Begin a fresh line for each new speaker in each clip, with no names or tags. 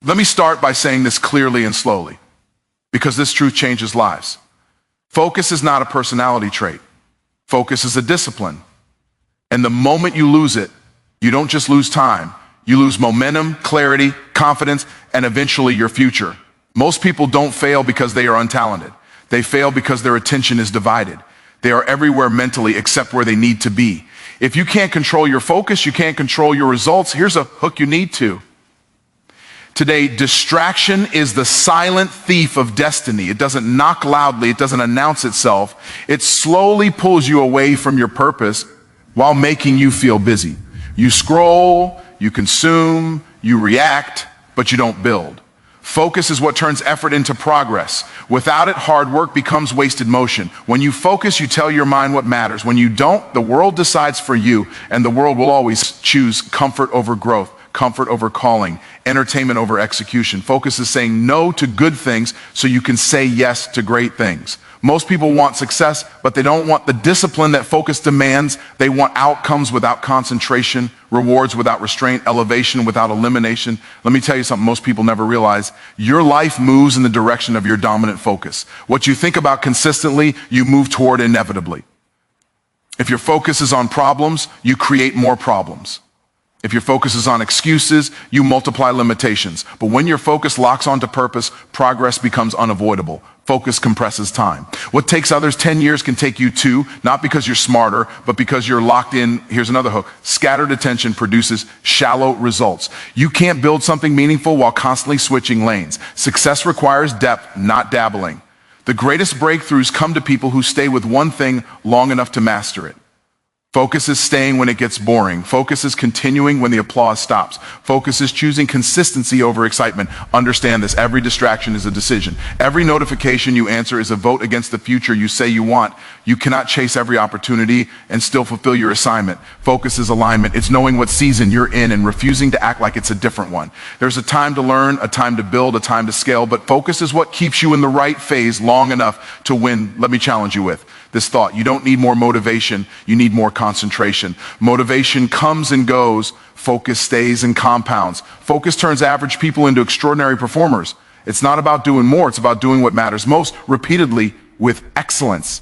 Let me start by saying this clearly and slowly, because this truth changes lives. Focus is not a personality trait. Focus is a discipline. And the moment you lose it, you don't just lose time, you lose momentum, clarity, confidence, and eventually your future. Most people don't fail because they are untalented. They fail because their attention is divided. They are everywhere mentally except where they need to be. If you can't control your focus, you can't control your results. Here's a hook you need to. Today, distraction is the silent thief of destiny. It doesn't knock loudly. It doesn't announce itself. It slowly pulls you away from your purpose while making you feel busy. You scroll, you consume, you react, but you don't build. Focus is what turns effort into progress. Without it, hard work becomes wasted motion. When you focus, you tell your mind what matters. When you don't, the world decides for you, and the world will always choose comfort over growth, comfort over calling, entertainment over execution. Focus is saying no to good things so you can say yes to great things. Most people want success, but they don't want the discipline that focus demands. They want outcomes without concentration, rewards without restraint, elevation without elimination. Let me tell you something most people never realize. Your life moves in the direction of your dominant focus. What you think about consistently, you move toward inevitably. If your focus is on problems, you create more problems. If your focus is on excuses, you multiply limitations. But when your focus locks onto purpose, progress becomes unavoidable. Focus compresses time. What takes others 10 years can take you 2, not because you're smarter, but because you're locked in. Here's another hook. Scattered attention produces shallow results. You can't build something meaningful while constantly switching lanes. Success requires depth, not dabbling. The greatest breakthroughs come to people who stay with one thing long enough to master it. Focus is staying when it gets boring. Focus is continuing when the applause stops. Focus is choosing consistency over excitement. Understand this. Every distraction is a decision. Every notification you answer is a vote against the future you say you want. You cannot chase every opportunity and still fulfill your assignment. Focus is alignment. It's knowing what season you're in and refusing to act like it's a different one. There's a time to learn, a time to build, a time to scale, but focus is what keeps you in the right phase long enough to win. Let me challenge you with this thought. You don't need more motivation. You need more concentration. Motivation comes and goes. Focus stays and compounds. Focus turns average people into extraordinary performers. It's not about doing more. It's about doing what matters most repeatedly with excellence.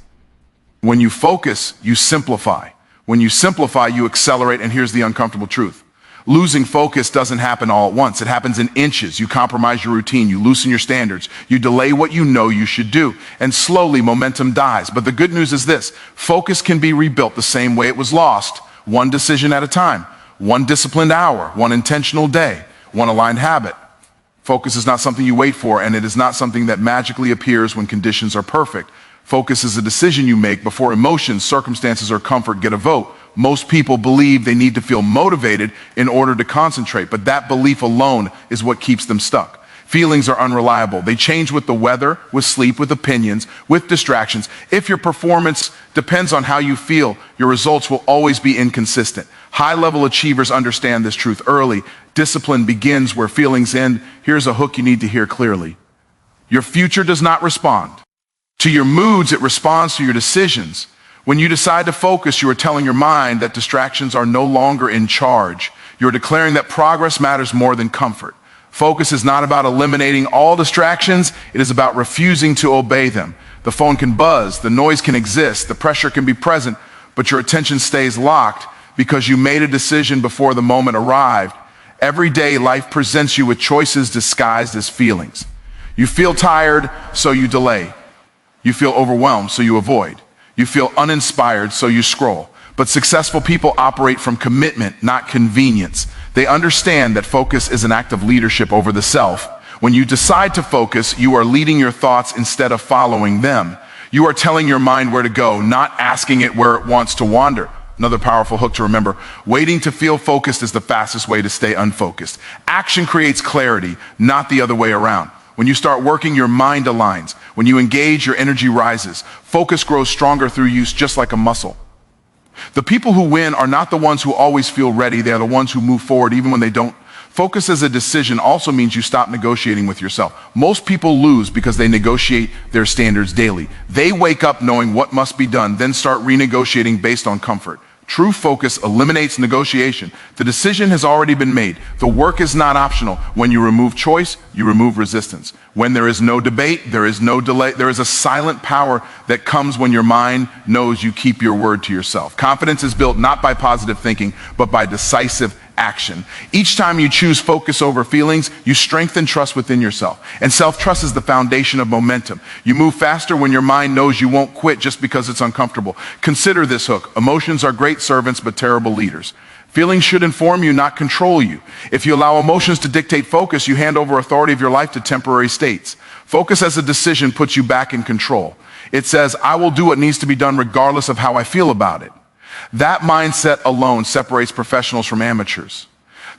When you focus, you simplify. When you simplify, you accelerate. And here's the uncomfortable truth. Losing focus doesn't happen all at once. It happens in inches. You compromise your routine. You loosen your standards. You delay what you know you should do. And slowly momentum dies. But the good news is this. Focus can be rebuilt the same way it was lost. One decision at a time. One disciplined hour. One intentional day. One aligned habit. Focus is not something you wait for, and it is not something that magically appears when conditions are perfect. Focus is a decision you make before emotions, circumstances, or comfort get a vote. Most people believe they need to feel motivated in order to concentrate, but that belief alone is what keeps them stuck. Feelings are unreliable. They change with the weather, with sleep, with opinions, with distractions. If your performance depends on how you feel, your results will always be inconsistent. High-level achievers understand this truth early. Discipline begins where feelings end. Here's a hook you need to hear clearly. Your future does not respond to your moods, it responds to your decisions. When you decide to focus, you are telling your mind that distractions are no longer in charge. You're declaring that progress matters more than comfort. Focus is not about eliminating all distractions. It is about refusing to obey them. The phone can buzz, the noise can exist, the pressure can be present, but your attention stays locked because you made a decision before the moment arrived. Every day, life presents you with choices disguised as feelings. You feel tired, so you delay. You feel overwhelmed, so you avoid. You feel uninspired, so you scroll. But successful people operate from commitment, not convenience. They understand that focus is an act of leadership over the self. When you decide to focus, you are leading your thoughts instead of following them. You are telling your mind where to go, not asking it where it wants to wander. Another powerful hook to remember. Waiting to feel focused is the fastest way to stay unfocused. Action creates clarity, not the other way around. When you start working, your mind aligns. When you engage, your energy rises. Focus grows stronger through use, just like a muscle. The people who win are not the ones who always feel ready. They are the ones who move forward even when they don't. Focus as a decision also means you stop negotiating with yourself. Most people lose because they negotiate their standards daily. They wake up knowing what must be done, then start renegotiating based on comfort. True focus eliminates negotiation. The decision has already been made. The work is not optional. When you remove choice, you remove resistance. When there is no debate, there is no delay. There is a silent power that comes when your mind knows you keep your word to yourself. Confidence is built not by positive thinking, but by decisive action. Each time you choose focus over feelings, you strengthen trust within yourself. And self-trust is the foundation of momentum. You move faster when your mind knows you won't quit just because it's uncomfortable. Consider this hook. Emotions are great servants, but terrible leaders. Feelings should inform you, not control you. If you allow emotions to dictate focus, you hand over authority of your life to temporary states. Focus as a decision puts you back in control. It says, I will do what needs to be done regardless of how I feel about it. That mindset alone separates professionals from amateurs.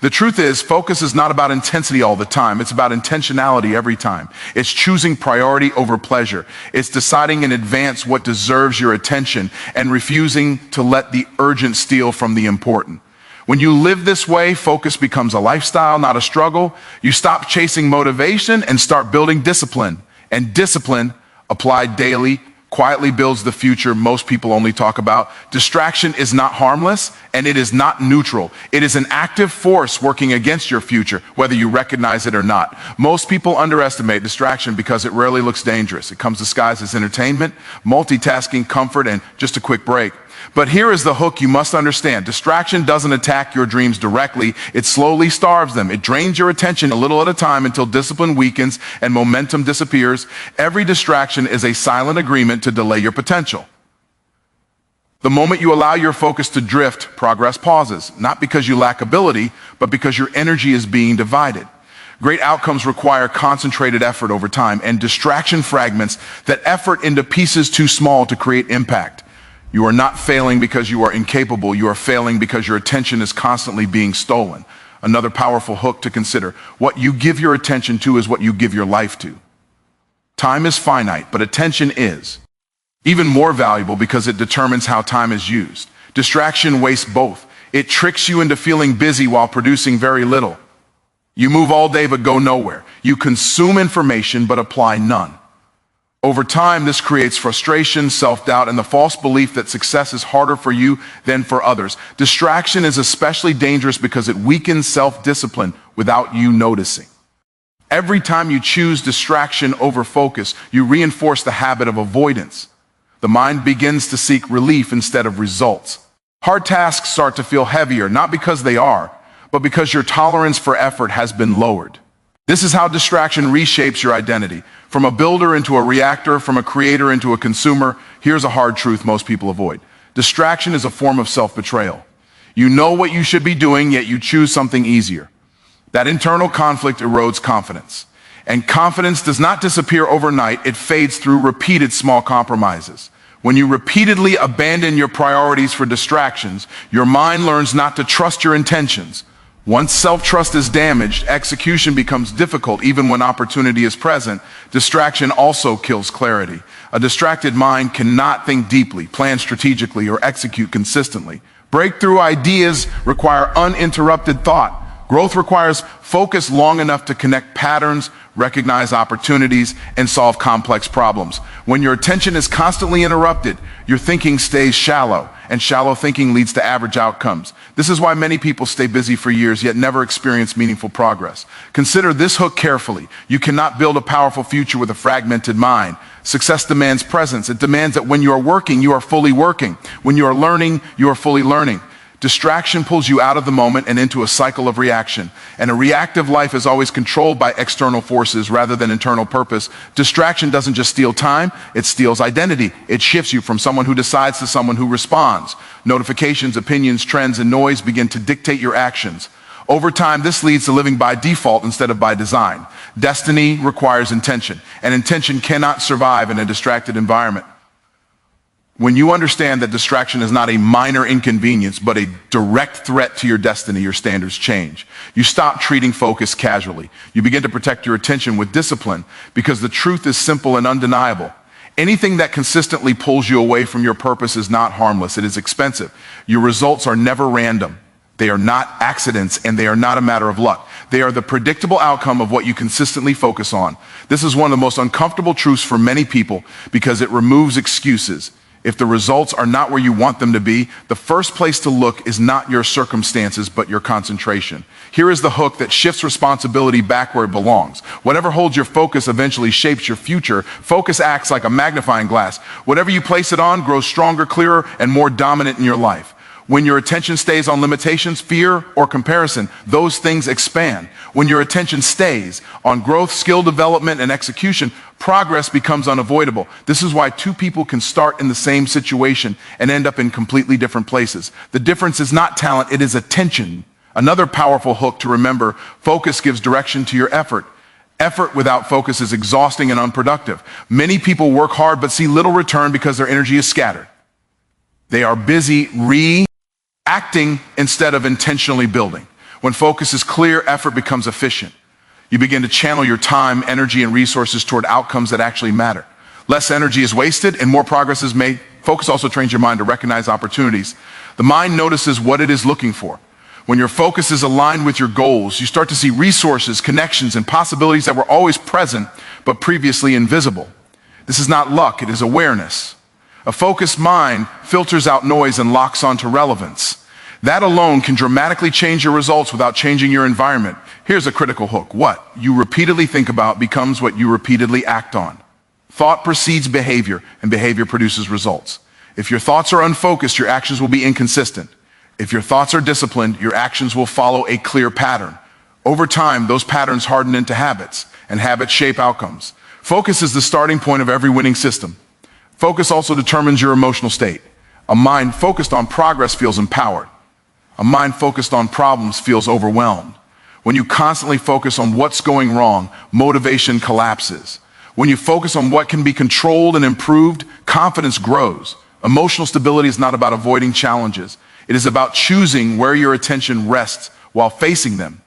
The truth is, focus is not about intensity all the time. It's about intentionality every time. It's choosing priority over pleasure. It's deciding in advance what deserves your attention and refusing to let the urgent steal from the important. When you live this way, focus becomes a lifestyle, not a struggle. You stop chasing motivation and start building discipline. And discipline, applied daily, quietly builds the future most people only talk about. Distraction is not harmless, and it is not neutral. It is an active force working against your future, whether you recognize it or not. Most people underestimate distraction because it rarely looks dangerous. It comes disguised as entertainment, multitasking, comfort, and just a quick break. But here is the hook you must understand. Distraction doesn't attack your dreams directly. It slowly starves them. It drains your attention a little at a time until discipline weakens and momentum disappears. Every distraction is a silent agreement to delay your potential. The moment you allow your focus to drift, progress pauses, not because you lack ability, but because your energy is being divided. Great outcomes require concentrated effort over time, and distraction fragments that effort into pieces too small to create impact. You are not failing because you are incapable. You are failing because your attention is constantly being stolen. Another powerful hook to consider. What you give your attention to is what you give your life to. Time is finite, but attention is. Even more valuable because it determines how time is used. Distraction wastes both. It tricks you into feeling busy while producing very little. You move all day but go nowhere. You consume information but apply none. Over time, this creates frustration, self-doubt, and the false belief that success is harder for you than for others. Distraction is especially dangerous because it weakens self-discipline without you noticing. Every time you choose distraction over focus, you reinforce the habit of avoidance. The mind begins to seek relief instead of results. Hard tasks start to feel heavier, not because they are, but because your tolerance for effort has been lowered. This is how distraction reshapes your identity. From a builder into a reactor, from a creator into a consumer, here's a hard truth most people avoid. Distraction is a form of self-betrayal. You know what you should be doing, yet you choose something easier. That internal conflict erodes confidence. And confidence does not disappear overnight, it fades through repeated small compromises. When you repeatedly abandon your priorities for distractions, your mind learns not to trust your intentions. Once self-trust is damaged, execution becomes difficult even when opportunity is present. Distraction also kills clarity. A distracted mind cannot think deeply, plan strategically, or execute consistently. Breakthrough ideas require uninterrupted thought. Growth requires focus long enough to connect patterns, recognize opportunities, and solve complex problems. When your attention is constantly interrupted, your thinking stays shallow, and shallow thinking leads to average outcomes. This is why many people stay busy for years yet never experience meaningful progress. Consider this hook carefully. You cannot build a powerful future with a fragmented mind. Success demands presence. It demands that when you are working, you are fully working. When you are learning, you are fully learning. Distraction pulls you out of the moment and into a cycle of reaction. And a reactive life is always controlled by external forces rather than internal purpose. Distraction doesn't just steal time, it steals identity. It shifts you from someone who decides to someone who responds. Notifications, opinions, trends, and noise begin to dictate your actions. Over time, this leads to living by default instead of by design. Destiny requires intention, and intention cannot survive in a distracted environment. When you understand that distraction is not a minor inconvenience, but a direct threat to your destiny, your standards change. You stop treating focus casually. You begin to protect your attention with discipline because the truth is simple and undeniable. Anything that consistently pulls you away from your purpose is not harmless. It is expensive. Your results are never random. They are not accidents, and they are not a matter of luck. They are the predictable outcome of what you consistently focus on. This is one of the most uncomfortable truths for many people because it removes excuses. If the results are not where you want them to be, the first place to look is not your circumstances, but your concentration. Here is the hook that shifts responsibility back where it belongs. Whatever holds your focus eventually shapes your future. Focus acts like a magnifying glass. Whatever you place it on grows stronger, clearer, and more dominant in your life. When your attention stays on limitations, fear, or comparison, those things expand. When your attention stays on growth, skill development, and execution, progress becomes unavoidable. This is why two people can start in the same situation and end up in completely different places. The difference is not talent, it is attention. Another powerful hook to remember: focus gives direction to your effort. Effort without focus is exhausting and unproductive. Many people work hard but see little return because their energy is scattered. They are busy reacting instead of intentionally building. When focus is clear, effort becomes efficient. You begin to channel your time, energy, and resources toward outcomes that actually matter. Less energy is wasted and more progress is made. Focus also trains your mind to recognize opportunities. The mind notices what it is looking for. When your focus is aligned with your goals, you start to see resources, connections, and possibilities that were always present but previously invisible. This is not luck, it is awareness. A focused mind filters out noise and locks onto relevance. That alone can dramatically change your results without changing your environment. Here's a critical hook. What you repeatedly think about becomes what you repeatedly act on. Thought precedes behavior, and behavior produces results. If your thoughts are unfocused, your actions will be inconsistent. If your thoughts are disciplined, your actions will follow a clear pattern. Over time, those patterns harden into habits, and habits shape outcomes. Focus is the starting point of every winning system. Focus also determines your emotional state. A mind focused on progress feels empowered. A mind focused on problems feels overwhelmed. When you constantly focus on what's going wrong, motivation collapses. When you focus on what can be controlled and improved, confidence grows. Emotional stability is not about avoiding challenges. It is about choosing where your attention rests while facing them.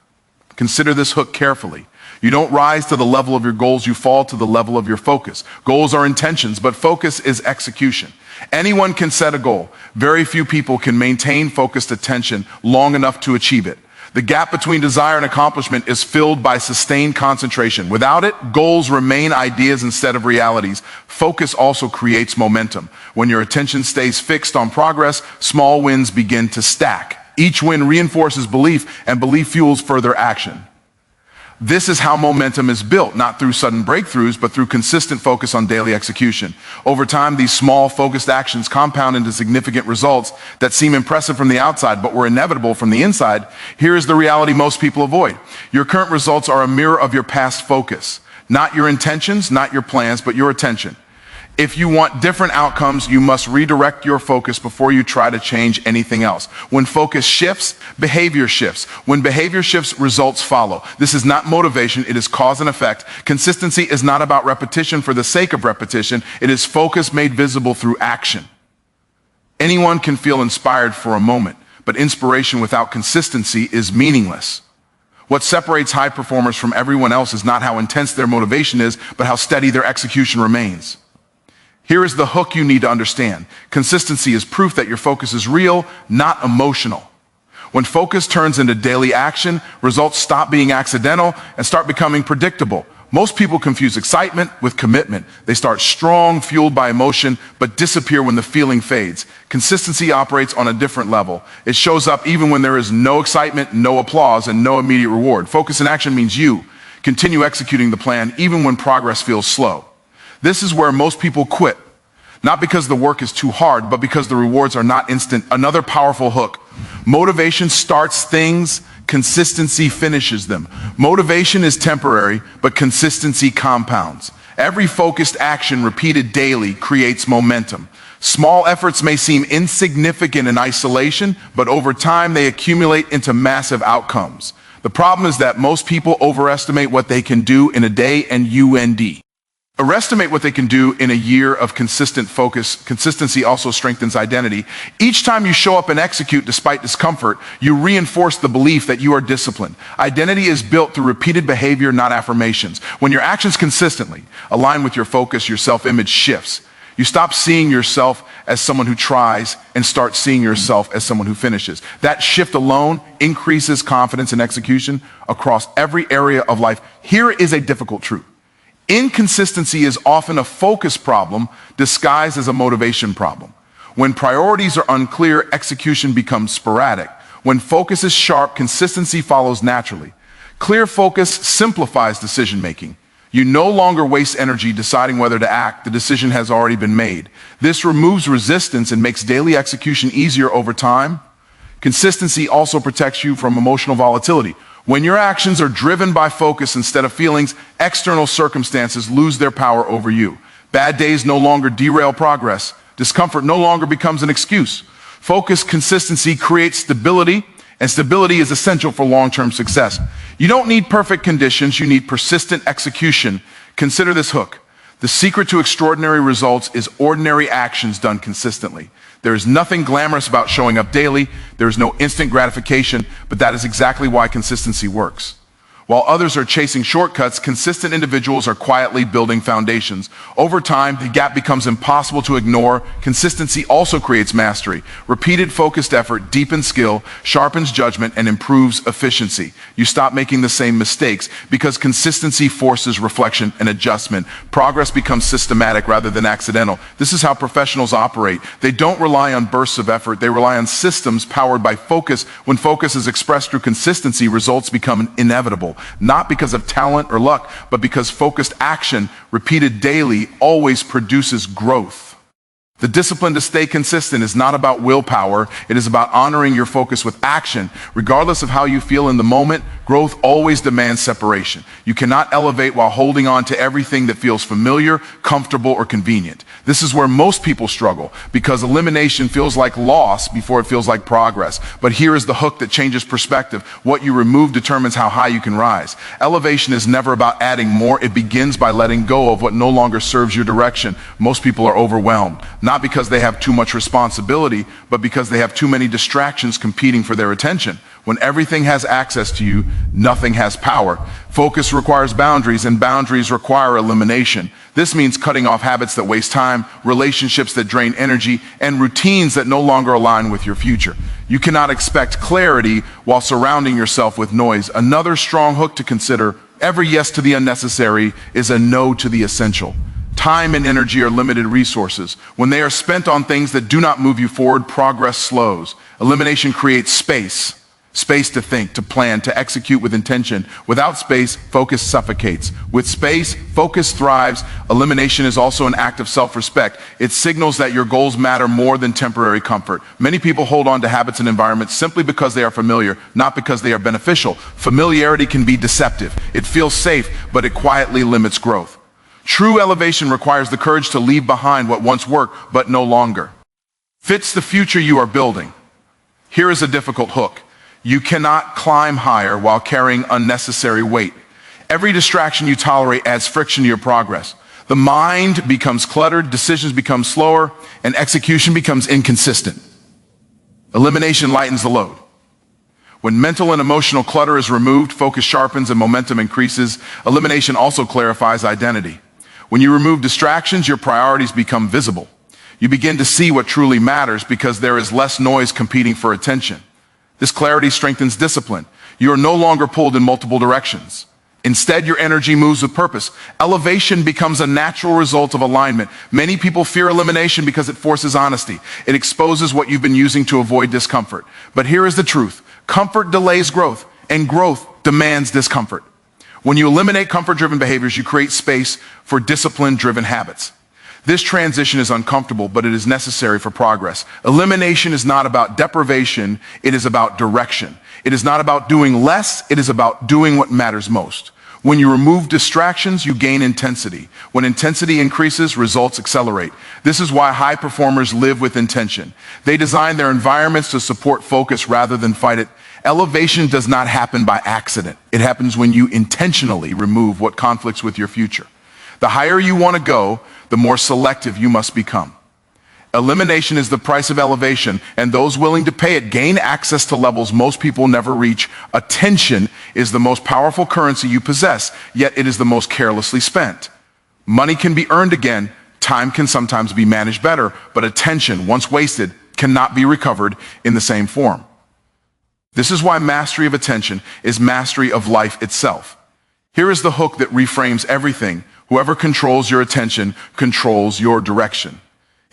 Consider this hook carefully. You don't rise to the level of your goals, you fall to the level of your focus. Goals are intentions, but focus is execution. Anyone can set a goal. Very few people can maintain focused attention long enough to achieve it. The gap between desire and accomplishment is filled by sustained concentration. Without it, goals remain ideas instead of realities. Focus also creates momentum. When your attention stays fixed on progress, small wins begin to stack. Each win reinforces belief, and belief fuels further action. This is how momentum is built, not through sudden breakthroughs, but through consistent focus on daily execution. Over time, these small, focused actions compound into significant results that seem impressive from the outside, but were inevitable from the inside. Here is the reality most people avoid. Your current results are a mirror of your past focus. Not your intentions, not your plans, but your attention. If you want different outcomes, you must redirect your focus before you try to change anything else. When focus shifts, behavior shifts. When behavior shifts, results follow. This is not motivation, it is cause and effect. Consistency is not about repetition for the sake of repetition. It is focus made visible through action. Anyone can feel inspired for a moment, but inspiration without consistency is meaningless. What separates high performers from everyone else is not how intense their motivation is, but how steady their execution remains. Here is the hook you need to understand. Consistency is proof that your focus is real, not emotional. When focus turns into daily action, results stop being accidental and start becoming predictable. Most people confuse excitement with commitment. They start strong, fueled by emotion, but disappear when the feeling fades. Consistency operates on a different level. It shows up even when there is no excitement, no applause, and no immediate reward. Focus in action means you continue executing the plan even when progress feels slow. This is where most people quit, not because the work is too hard, but because the rewards are not instant. Another powerful hook. Motivation starts things, consistency finishes them. Motivation is temporary, but consistency compounds. Every focused action repeated daily creates momentum. Small efforts may seem insignificant in isolation, but over time they accumulate into massive outcomes. The problem is that most people overestimate what they can do in a day and overestimate what they can do in a year of consistent focus. Consistency also strengthens identity. Each time you show up and execute despite discomfort, you reinforce the belief that you are disciplined. Identity is built through repeated behavior, not affirmations. When your actions consistently align with your focus, your self-image shifts. You stop seeing yourself as someone who tries and start seeing yourself as someone who finishes. That shift alone increases confidence in execution across every area of life. Here is a difficult truth. Inconsistency is often a focus problem disguised as a motivation problem. When priorities are unclear, execution becomes sporadic. When focus is sharp, consistency follows naturally. Clear focus simplifies decision-making. You no longer waste energy deciding whether to act. The decision has already been made. This removes resistance and makes daily execution easier over time. Consistency also protects you from emotional volatility. When your actions are driven by focus instead of feelings, external circumstances lose their power over you. Bad days no longer derail progress. Discomfort no longer becomes an excuse. Focus consistency creates stability, and stability is essential for long-term success. You don't need perfect conditions, you need persistent execution. Consider this hook. The secret to extraordinary results is ordinary actions done consistently. There is nothing glamorous about showing up daily. There is no instant gratification, but that is exactly why consistency works. While others are chasing shortcuts, consistent individuals are quietly building foundations. Over time, the gap becomes impossible to ignore. Consistency also creates mastery. Repeated focused effort deepens skill, sharpens judgment, and improves efficiency. You stop making the same mistakes because consistency forces reflection and adjustment. Progress becomes systematic rather than accidental. This is how professionals operate. They don't rely on bursts of effort. They rely on systems powered by focus. When focus is expressed through consistency, results become inevitable. Not because of talent or luck, but because focused action, repeated daily, always produces growth. The discipline to stay consistent is not about willpower. It is about honoring your focus with action. Regardless of how you feel in the moment, growth always demands separation. You cannot elevate while holding on to everything that feels familiar, comfortable, or convenient. This is where most people struggle because elimination feels like loss before it feels like progress. But here is the hook that changes perspective. What you remove determines how high you can rise. Elevation is never about adding more. It begins by letting go of what no longer serves your direction. Most people are overwhelmed, not because they have too much responsibility, but because they have too many distractions competing for their attention. When everything has access to you, nothing has power. Focus requires boundaries, and boundaries require elimination. This means cutting off habits that waste time, relationships that drain energy, and routines that no longer align with your future. You cannot expect clarity while surrounding yourself with noise. Another strong hook to consider: every yes to the unnecessary is a no to the essential. Time and energy are limited resources. When they are spent on things that do not move you forward, progress slows. Elimination creates space. Space to think, to plan, to execute with intention. Without space, focus suffocates. With space, focus thrives. Elimination is also an act of self-respect. It signals that your goals matter more than temporary comfort. Many people hold on to habits and environments simply because they are familiar, not because they are beneficial. Familiarity can be deceptive. It feels safe, but it quietly limits growth. True elevation requires the courage to leave behind what once worked, but no longer fits the future you are building. Here is a difficult hook. You cannot climb higher while carrying unnecessary weight. Every distraction you tolerate adds friction to your progress. The mind becomes cluttered, decisions become slower, and execution becomes inconsistent. Elimination lightens the load. When mental and emotional clutter is removed, focus sharpens and momentum increases. Elimination also clarifies identity. When you remove distractions, your priorities become visible. You begin to see what truly matters because there is less noise competing for attention. This clarity strengthens discipline. You are no longer pulled in multiple directions. Instead, your energy moves with purpose. Elevation becomes a natural result of alignment. Many people fear elimination because it forces honesty. It exposes what you've been using to avoid discomfort. But here is the truth. Comfort delays growth, and growth demands discomfort. When you eliminate comfort-driven behaviors, you create space for discipline-driven habits. This transition is uncomfortable, but it is necessary for progress. Elimination is not about deprivation, it is about direction. It is not about doing less, it is about doing what matters most. When you remove distractions, you gain intensity. When intensity increases, results accelerate. This is why high performers live with intention. They design their environments to support focus rather than fight it. Elevation does not happen by accident. It happens when you intentionally remove what conflicts with your future. The higher you want to go, the more selective you must become. Elimination is the price of elevation, and those willing to pay it gain access to levels most people never reach. Attention is the most powerful currency you possess, yet it is the most carelessly spent. Money can be earned again, time can sometimes be managed better, but attention, once wasted, cannot be recovered in the same form. This is why mastery of attention is mastery of life itself. Here is the hook that reframes everything. Whoever controls your attention controls your direction.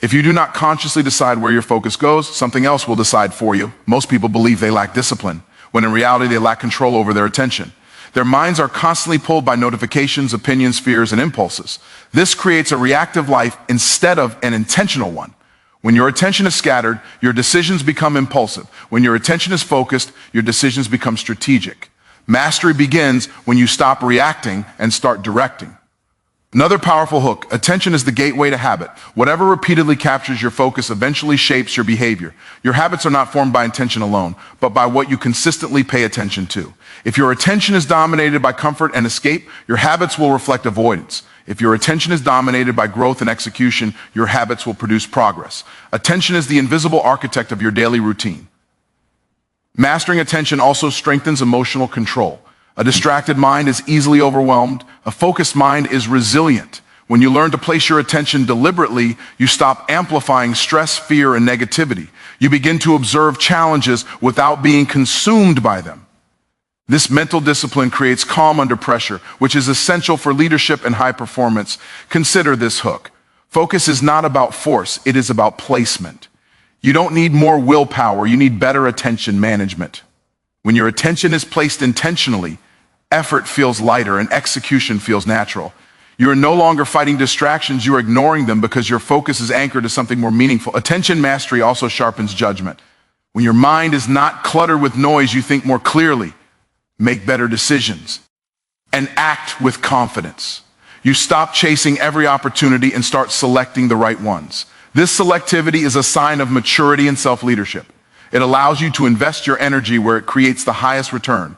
If you do not consciously decide where your focus goes, something else will decide for you. Most people believe they lack discipline, when in reality they lack control over their attention. Their minds are constantly pulled by notifications, opinions, fears, and impulses. This creates a reactive life instead of an intentional one. When your attention is scattered, your decisions become impulsive. When your attention is focused, your decisions become strategic. Mastery begins when you stop reacting and start directing. Another powerful hook: attention is the gateway to habit. Whatever repeatedly captures your focus eventually shapes your behavior. Your habits are not formed by intention alone, but by what you consistently pay attention to. If your attention is dominated by comfort and escape, your habits will reflect avoidance. If your attention is dominated by growth and execution, your habits will produce progress. Attention is the invisible architect of your daily routine. Mastering attention also strengthens emotional control. A distracted mind is easily overwhelmed. A focused mind is resilient. When you learn to place your attention deliberately, you stop amplifying stress, fear, and negativity. You begin to observe challenges without being consumed by them. This mental discipline creates calm under pressure, which is essential for leadership and high performance. Consider this hook. Focus is not about force, it is about placement. You don't need more willpower, you need better attention management. When your attention is placed intentionally, effort feels lighter and execution feels natural. You are no longer fighting distractions, you are ignoring them because your focus is anchored to something more meaningful. Attention mastery also sharpens judgment. When your mind is not cluttered with noise, you think more clearly, make better decisions, and act with confidence. You stop chasing every opportunity and start selecting the right ones. This selectivity is a sign of maturity and self-leadership. It allows you to invest your energy where it creates the highest return.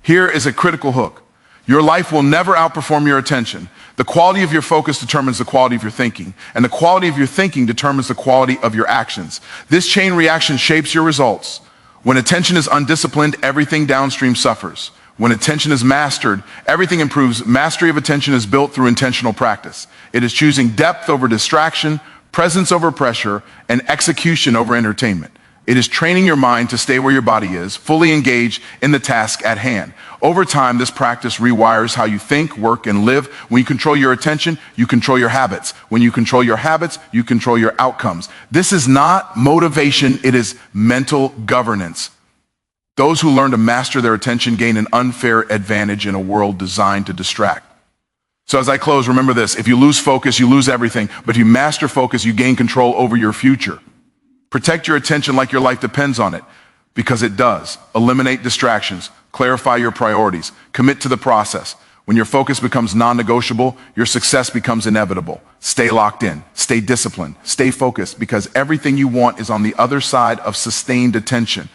Here is a critical hook. Your life will never outperform your attention. The quality of your focus determines the quality of your thinking, and the quality of your thinking determines the quality of your actions. This chain reaction shapes your results. When attention is undisciplined, everything downstream suffers. When attention is mastered, everything improves. Mastery of attention is built through intentional practice. It is choosing depth over distraction, presence over pressure, and execution over entertainment. It is training your mind to stay where your body is, fully engaged in the task at hand. Over time, this practice rewires how you think, work, and live. When you control your attention, you control your habits. When you control your habits, you control your outcomes. This is not motivation, it is mental governance. Those who learn to master their attention gain an unfair advantage in a world designed to distract. So as I close, remember this: if you lose focus, you lose everything. But if you master focus, you gain control over your future. Protect your attention like your life depends on it, because it does. Eliminate distractions. Clarify your priorities. Commit to the process. When your focus becomes non-negotiable, your success becomes inevitable. Stay locked in. Stay disciplined. Stay focused, because everything you want is on the other side of sustained attention.